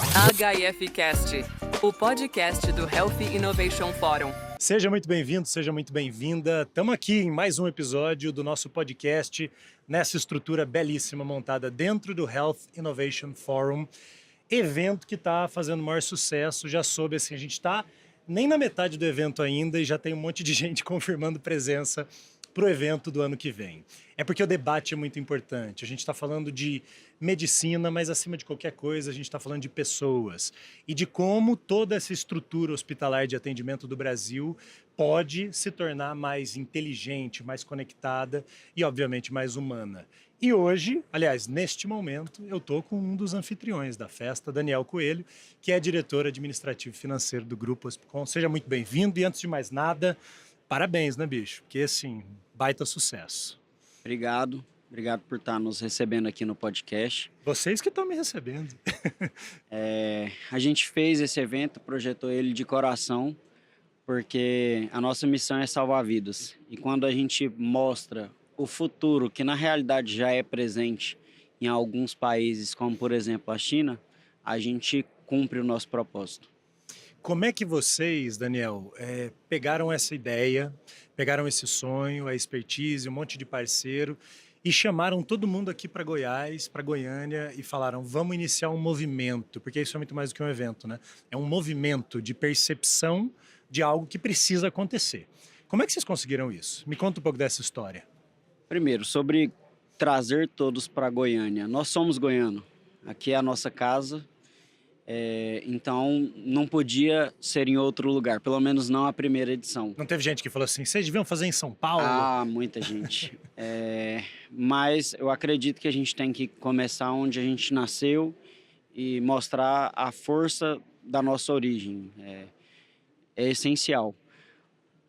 HIFcast, o podcast do Health Innovation Forum. Seja muito bem-vindo, seja muito bem-vinda. Estamos aqui em mais um episódio do nosso podcast, nessa estrutura belíssima montada dentro do Health Innovation Forum, evento que está fazendo o maior sucesso. Já soube, assim, a gente está nem na metade do evento ainda e já tem um monte de gente confirmando presença para o evento do ano que vem. É porque o debate é muito importante. A gente está falando de medicina, mas acima de qualquer coisa, a gente está falando de pessoas e de como toda essa estrutura hospitalar de atendimento do Brasil pode se tornar mais inteligente, mais conectada e, obviamente, mais humana. E hoje, aliás, neste momento, eu estou com um dos anfitriões da festa, Daniel Coelho, que é diretor administrativo e financeiro do Grupo Hospicom. Seja muito bem-vindo e, antes de mais nada, parabéns, né, bicho? Porque, assim, baita sucesso. Obrigado por estar nos recebendo aqui no podcast. Vocês que estão me recebendo. A gente fez esse evento, projetou ele de coração, porque a nossa missão é salvar vidas. E quando a gente mostra o futuro, que na realidade já é presente em alguns países, como por exemplo a China, a gente cumpre o nosso propósito. Como é que vocês, Daniel, pegaram essa ideia, pegaram esse sonho, a expertise, um monte de parceiro e chamaram todo mundo aqui para Goiás, para Goiânia e falaram, vamos iniciar um movimento, porque isso é muito mais do que um evento, né? É um movimento de percepção de algo que precisa acontecer. Como é que vocês conseguiram isso? Me conta um pouco dessa história. Primeiro, sobre trazer todos para Goiânia. Nós somos goianos, aqui é a nossa casa. Então não podia ser em outro lugar, pelo menos não a primeira edição. Não teve gente que falou assim, vocês deviam fazer em São Paulo? Ah, muita gente. Mas eu acredito que a gente tem que começar onde a gente nasceu e mostrar a força da nossa origem. É essencial.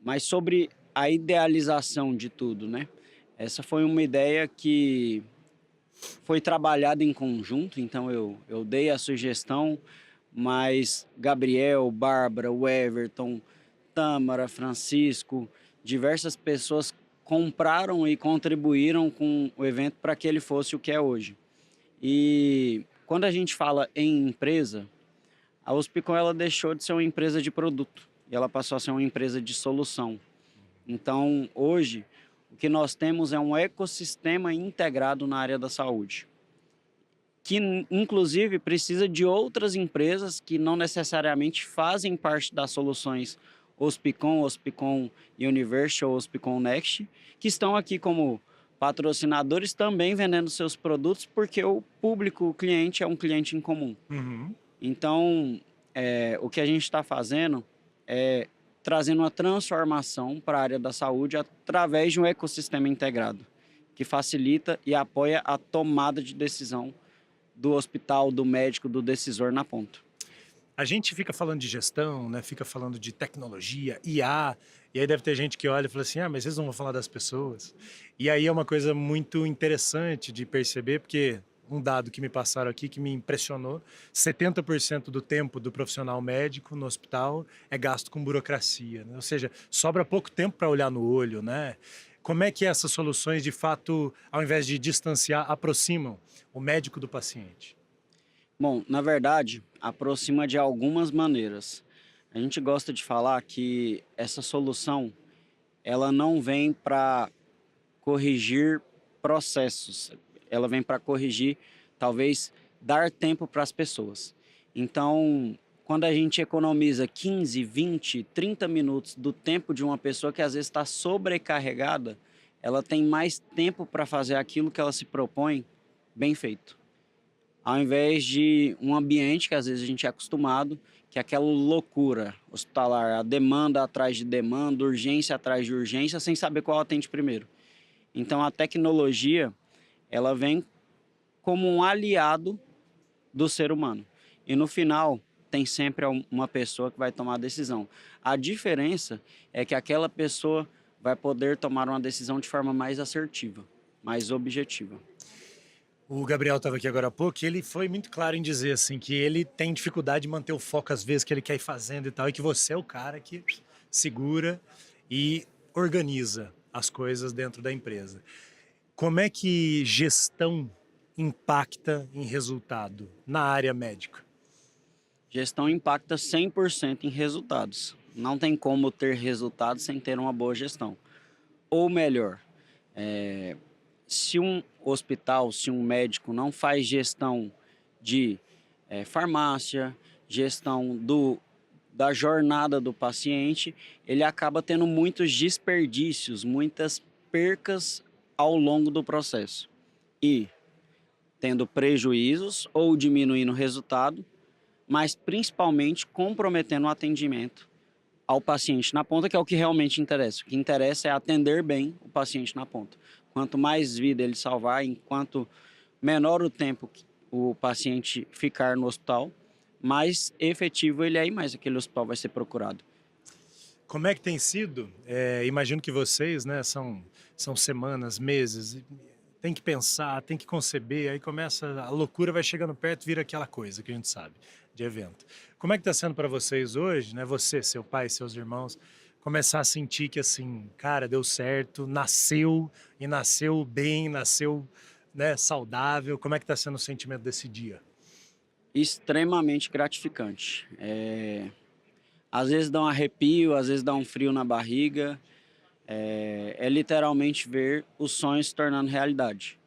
Mas sobre a idealização de tudo, né? Essa foi uma ideia que foi trabalhada em conjunto, então eu dei a sugestão, mas Gabriel, Bárbara, o Everton, Tâmara, Francisco, diversas pessoas compraram e contribuíram com o evento para que ele fosse o que é hoje. E quando a gente fala em empresa, a Hospicom ela deixou de ser uma empresa de produto e ela passou a ser uma empresa de solução. Então, hoje, o que nós temos é um ecossistema integrado na área da saúde, que inclusive precisa de outras empresas que não necessariamente fazem parte das soluções Hospicom, Hospicom Universe ou Hospicom Next, que estão aqui como patrocinadores também vendendo seus produtos, porque o público, o cliente é um cliente em comum. Uhum. Então, o que a gente está fazendo é trazendo uma transformação para a área da saúde através de um ecossistema integrado, que facilita e apoia a tomada de decisão do hospital, do médico, do decisor na ponta. A gente fica falando de gestão, né? Fica falando de tecnologia, IA, e aí deve ter gente que olha e fala assim, mas vocês não vão falar das pessoas. E aí é uma coisa muito interessante de perceber, porque um dado que me passaram aqui que me impressionou, 70% do tempo do profissional médico no hospital é gasto com burocracia, né? Ou seja, sobra pouco tempo para olhar no olho, né? Como é que essas soluções, de fato, ao invés de distanciar, aproximam o médico do paciente? Bom, na verdade, aproxima de algumas maneiras. A gente gosta de falar que essa solução, ela não vem para corrigir processos, ela vem para corrigir, talvez, dar tempo para as pessoas. Então, quando a gente economiza 15, 20, 30 minutos do tempo de uma pessoa que às vezes está sobrecarregada, ela tem mais tempo para fazer aquilo que ela se propõe bem feito. Ao invés de um ambiente que às vezes a gente é acostumado, que é aquela loucura hospitalar, a demanda atrás de demanda, urgência atrás de urgência, sem saber qual atende primeiro. Então, a tecnologia, ela vem como um aliado do ser humano. E no final, tem sempre uma pessoa que vai tomar a decisão. A diferença é que aquela pessoa vai poder tomar uma decisão de forma mais assertiva, mais objetiva. O Gabriel estava aqui agora há pouco e ele foi muito claro em dizer assim, que ele tem dificuldade de manter o foco às vezes que ele quer ir fazendo e tal, e que você é o cara que segura e organiza as coisas dentro da empresa. Como é que gestão impacta em resultado na área médica? Gestão impacta 100% em resultados. Não tem como ter resultados sem ter uma boa gestão. Ou melhor, se um hospital, se um médico não faz gestão de farmácia, gestão da jornada do paciente, ele acaba tendo muitos desperdícios, muitas percas ao longo do processo. E tendo prejuízos ou diminuindo o resultado, mas principalmente comprometendo o atendimento ao paciente na ponta, que é o que realmente interessa. O que interessa é atender bem o paciente na ponta. Quanto mais vida ele salvar, enquanto menor o tempo que o paciente ficar no hospital, mais efetivo ele é e mais aquele hospital vai ser procurado. Como é que tem sido? Imagino que vocês, né, são semanas, meses, tem que pensar, tem que conceber, aí começa, a loucura vai chegando perto, vira aquela coisa que a gente sabe, de evento. Como é que está sendo para vocês hoje, né, você, seu pai, seus irmãos, começar a sentir que assim, cara, deu certo, nasceu e nasceu bem, nasceu, né, saudável, como é que está sendo o sentimento desse dia? Extremamente gratificante. Às vezes dá um arrepio, às vezes dá um frio na barriga. É literalmente ver os sonhos se tornando realidade.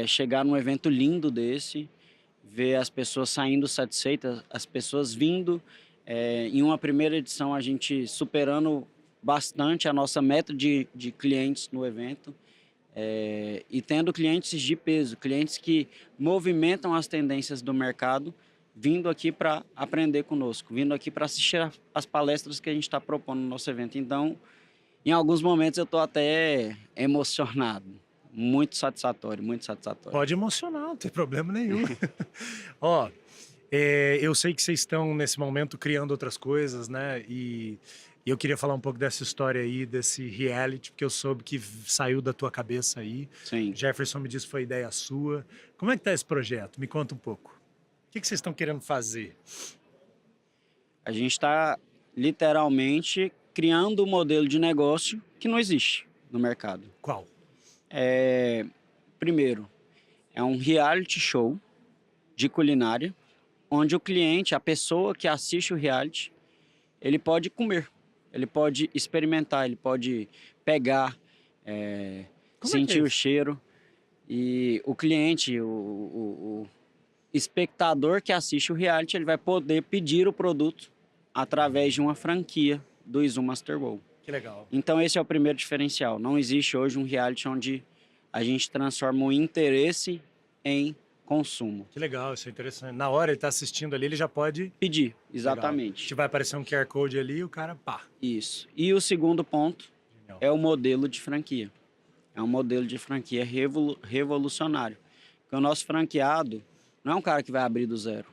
Chegar num evento lindo desse, ver as pessoas saindo satisfeitas, as pessoas vindo. Em uma primeira edição, a gente superando bastante a nossa meta de clientes no evento. E tendo clientes de peso, clientes que movimentam as tendências do mercado, vindo aqui para aprender conosco, vindo aqui para assistir as palestras que a gente está propondo no nosso evento. Então, em alguns momentos eu estou até emocionado, muito satisfatório, muito satisfatório. Pode emocionar, não tem problema nenhum. Ó, eu sei que vocês estão nesse momento criando outras coisas, né? E eu queria falar um pouco dessa história aí, desse reality, porque eu soube que saiu da tua cabeça aí. Sim. Jefferson me disse que foi ideia sua. Como é que tá esse projeto? Me conta um pouco. O que vocês estão querendo fazer? A gente está literalmente criando um modelo de negócio que não existe no mercado. Qual? Primeiro, é um reality show de culinária, onde o cliente, a pessoa que assiste o reality, ele pode comer, ele pode experimentar, ele pode pegar, sentir o cheiro. E o cliente, o espectador que assiste o reality, ele vai poder pedir o produto através de uma franquia do Izum Master Bowl. Que legal. Então esse é o primeiro diferencial. Não existe hoje um reality onde a gente transforma o interesse em consumo. Que legal, isso é interessante. Na hora ele está assistindo ali, ele já pode Pedir, exatamente. Legal. Vai aparecer um QR Code ali e o cara, pá. Isso. E o segundo ponto Genial. é o modelo de franquia. É um modelo de franquia revolucionário. Porque o nosso franqueado não é um cara que vai abrir do zero.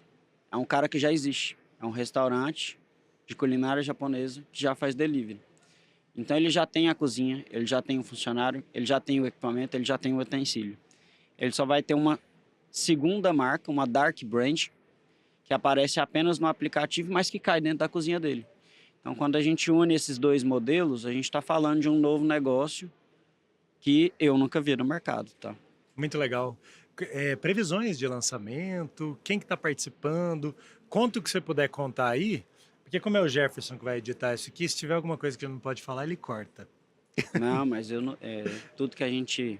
É um cara que já existe. É um restaurante de culinária japonesa que já faz delivery. Então ele já tem a cozinha, ele já tem o funcionário, ele já tem o equipamento, ele já tem o utensílio. Ele só vai ter uma segunda marca, uma dark brand, que aparece apenas no aplicativo, mas que cai dentro da cozinha dele. Então quando a gente une esses dois modelos, a gente está falando de um novo negócio que eu nunca vi no mercado, tá? Muito legal. Previsões de lançamento, quem que está participando, conta o que você puder contar aí, porque como é o Jefferson que vai editar isso aqui, se tiver alguma coisa que ele não pode falar, ele corta. Não, mas eu não, tudo que a gente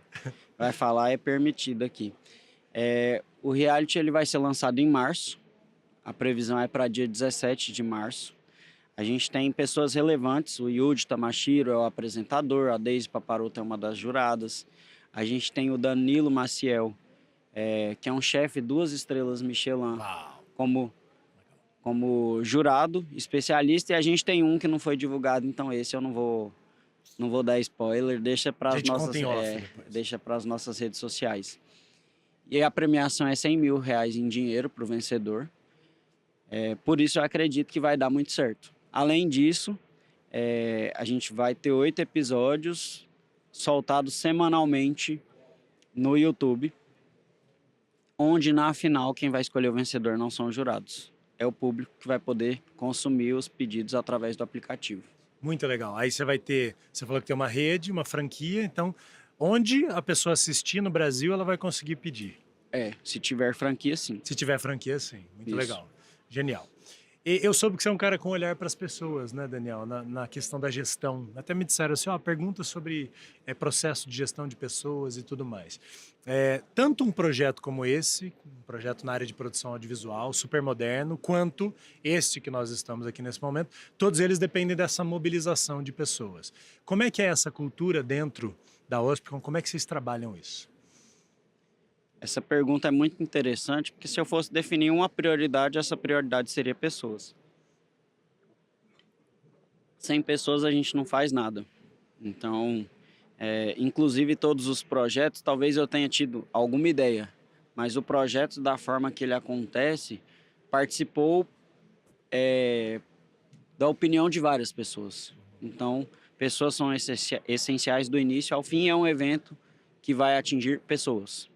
vai falar é permitido aqui. O reality ele vai ser lançado em março, a previsão é para dia 17 de março. A gente tem pessoas relevantes, o Yuji Tamashiro é o apresentador, a Daisy Paparoto é uma das juradas. A gente tem o Danilo Maciel, que é um chefe 2 estrelas Michelin, como jurado, especialista. E a gente tem um que não foi divulgado, então esse eu não vou dar spoiler, deixa para as nossas redes sociais. E a premiação é R$100 mil em dinheiro para o vencedor. Por isso eu acredito que vai dar muito certo. Além disso, a gente vai ter 8 episódios soltados semanalmente no YouTube, onde na final quem vai escolher o vencedor não são os jurados. É o público que vai poder consumir os pedidos através do aplicativo. Muito legal. Aí você vai ter, você falou que tem uma rede, uma franquia, então onde a pessoa assistir no Brasil, ela vai conseguir pedir. Se tiver franquia, sim. Se tiver franquia, sim. Muito Isso. legal. Genial. E eu soube que você é um cara com olhar para as pessoas, né, Daniel, na questão da gestão. Até me disseram assim, ó, pergunta sobre processo de gestão de pessoas e tudo mais. Tanto um projeto como esse, um projeto na área de produção audiovisual, super moderno, quanto este que nós estamos aqui nesse momento, todos eles dependem dessa mobilização de pessoas. Como é que é essa cultura dentro da Ospicon? Como é que vocês trabalham isso? Essa pergunta é muito interessante, porque se eu fosse definir uma prioridade, essa prioridade seria pessoas. Sem pessoas a gente não faz nada. Então, inclusive todos os projetos, talvez eu tenha tido alguma ideia, mas o projeto, da forma que ele acontece, participou da opinião de várias pessoas. Então, pessoas são essenciais do início ao fim. É um evento que vai atingir pessoas.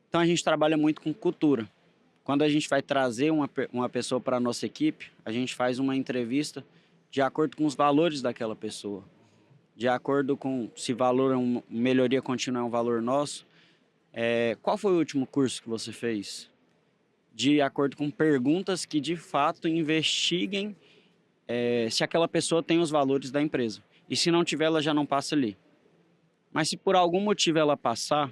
Então, a gente trabalha muito com cultura. Quando a gente vai trazer uma pessoa para a nossa equipe, a gente faz uma entrevista de acordo com os valores daquela pessoa. De acordo com se valor é uma melhoria contínua é um valor nosso. Qual foi o último curso que você fez? De acordo com perguntas que de fato investiguem se aquela pessoa tem os valores da empresa. E se não tiver, ela já não passa ali. Mas se por algum motivo ela passar,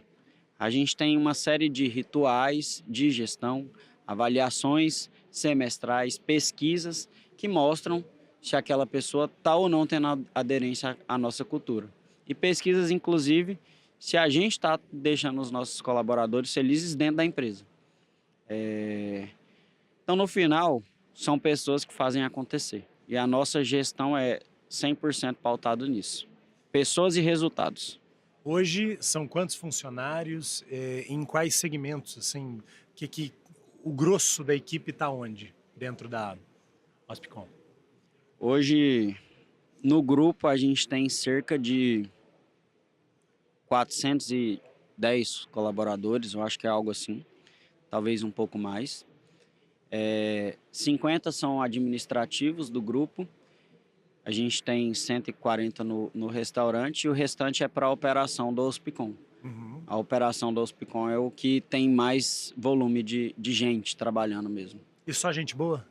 a gente tem uma série de rituais de gestão, avaliações semestrais, pesquisas que mostram se aquela pessoa está ou não tendo aderência à nossa cultura. E pesquisas, inclusive, se a gente está deixando os nossos colaboradores felizes dentro da empresa. Então, no final, são pessoas que fazem acontecer. E a nossa gestão é 100% pautada nisso. Pessoas e resultados. Hoje são quantos funcionários, em quais segmentos, assim, o grosso da equipe está onde dentro da Ospicon? Hoje, no grupo, a gente tem cerca de 410 colaboradores, eu acho que é algo assim, talvez um pouco mais. 50 são administrativos do grupo. A gente tem 140 no restaurante e o restante é para a operação do Ospicon. Uhum. A operação do Ospicon é o que tem mais volume de gente trabalhando mesmo. E só gente boa?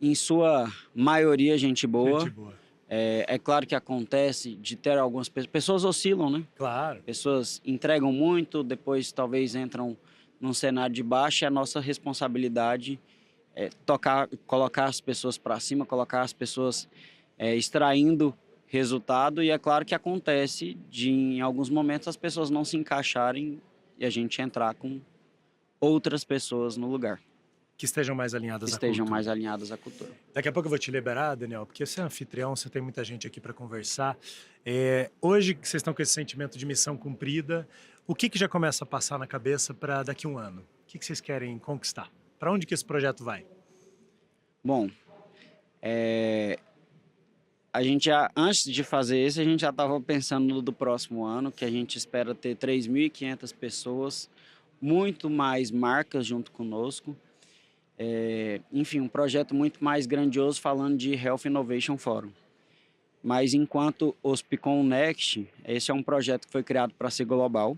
Em sua maioria, gente boa. Gente boa. É claro que acontece de ter algumas pessoas... Pessoas oscilam, né? Claro. Pessoas entregam muito, depois talvez entram num cenário de baixa. A nossa responsabilidade colocar as pessoas para cima, colocar as pessoas extraindo resultado. E é claro que acontece de, em alguns momentos, as pessoas não se encaixarem e a gente entrar com outras pessoas no lugar. Que estejam mais alinhadas à cultura. Mais alinhadas à cultura. Daqui a pouco eu vou te liberar, Daniel, porque você é anfitrião, você tem muita gente aqui para conversar. Hoje que vocês estão com esse sentimento de missão cumprida, o que já começa a passar na cabeça para daqui a um ano? O que vocês querem conquistar? Para onde que esse projeto vai? Bom, a gente já, antes de fazer isso, a gente já estava pensando do próximo ano, que a gente espera ter 3.500 pessoas, muito mais marcas junto conosco. Enfim, um projeto muito mais grandioso falando de Health Innovation Forum. Mas enquanto Ospicon Next, esse é um projeto que foi criado para ser global.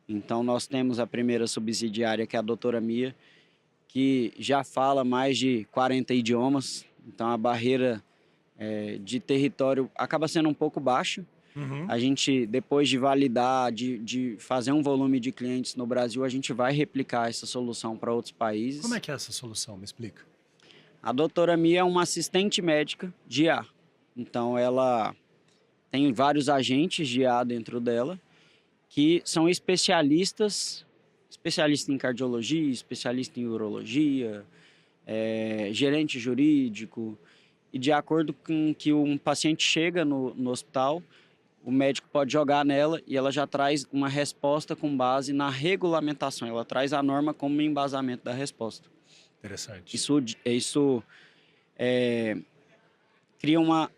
Então nós temos a primeira subsidiária, que é a doutora Mia, que já fala mais de 40 idiomas. Então a barreira de território acaba sendo um pouco baixa. Uhum. A gente, depois de validar, de fazer um volume de clientes no Brasil, a gente vai replicar essa solução para outros países. Como é que é essa solução? Me explica. A doutora Mia é uma assistente médica de IA. Então, ela tem vários agentes de IA dentro dela, que são especialistas em cardiologia, especialista em urologia, gerente jurídico. E de acordo com que um paciente chega no hospital, o médico pode jogar nela e ela já traz uma resposta com base na regulamentação. Ela traz a norma como embasamento da resposta. Interessante. Isso cria uma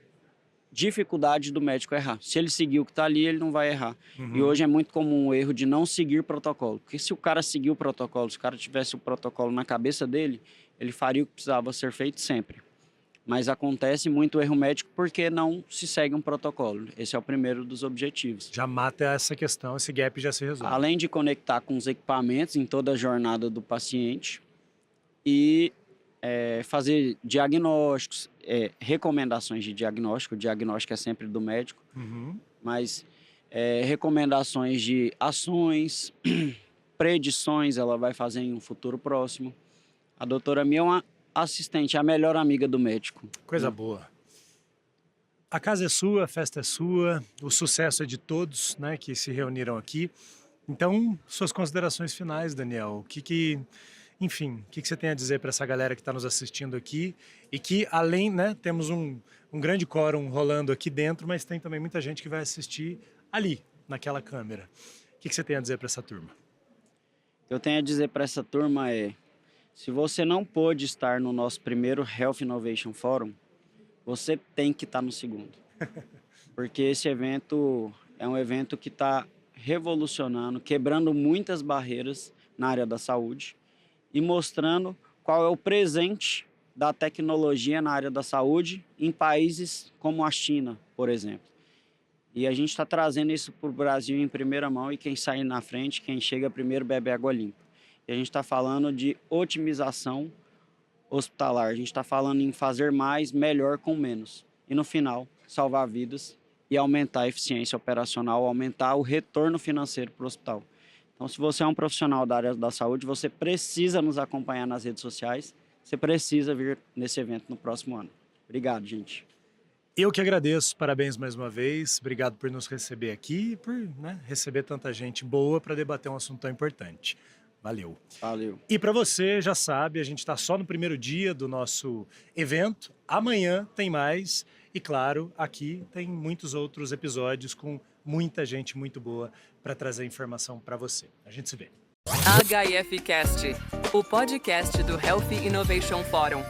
dificuldade do médico errar. Se ele seguir o que está ali, ele não vai errar. Uhum. E hoje é muito comum o erro de não seguir protocolo. Porque se o cara seguir o protocolo, se o cara tivesse o protocolo na cabeça dele, ele faria o que precisava ser feito sempre. mas acontece muito erro médico porque não se segue um protocolo. Esse é o primeiro dos objetivos. Já mata essa questão, esse gap já se resolve. Além de conectar com os equipamentos em toda a jornada do paciente e fazer diagnósticos, recomendações de diagnóstico. O diagnóstico é sempre do médico, mas recomendações de ações, predições, ela vai fazer em um futuro próximo. A doutora Mia é uma assistente, a melhor amiga do médico. Coisa boa. A casa é sua, a festa é sua, o sucesso é de todos, né, que se reuniram aqui. Então, suas considerações finais, Daniel. Enfim, o que você tem a dizer para essa galera que está nos assistindo aqui e que, além, né, temos um grande quórum rolando aqui dentro, mas tem também muita gente que vai assistir ali, naquela câmera. O que você tem a dizer para essa turma? O que eu tenho a dizer para essa turma se você não pôde estar no nosso primeiro Health Innovation Forum, você tem que estar no segundo. Porque esse evento é um evento que está revolucionando, quebrando muitas barreiras na área da saúde e mostrando qual é o presente da tecnologia na área da saúde em países como a China, por exemplo. E a gente está trazendo isso para o Brasil em primeira mão e quem sai na frente, quem chega primeiro bebe água limpa. E a gente está falando de otimização hospitalar, a gente está falando em fazer mais, melhor com menos. E no final, salvar vidas e aumentar a eficiência operacional, aumentar o retorno financeiro para o hospital. Então, se você é um profissional da área da saúde, você precisa nos acompanhar nas redes sociais, você precisa vir nesse evento no próximo ano. Obrigado, gente. Eu que agradeço, parabéns mais uma vez, obrigado por nos receber aqui e por receber tanta gente boa para debater um assunto tão importante. Valeu. Valeu. E para você, já sabe, a gente está só no primeiro dia do nosso evento. Amanhã tem mais. E claro, aqui tem muitos outros episódios com muita gente muito boa para trazer informação para você. A gente se vê. HIF Cast, o podcast do Health Innovation Forum.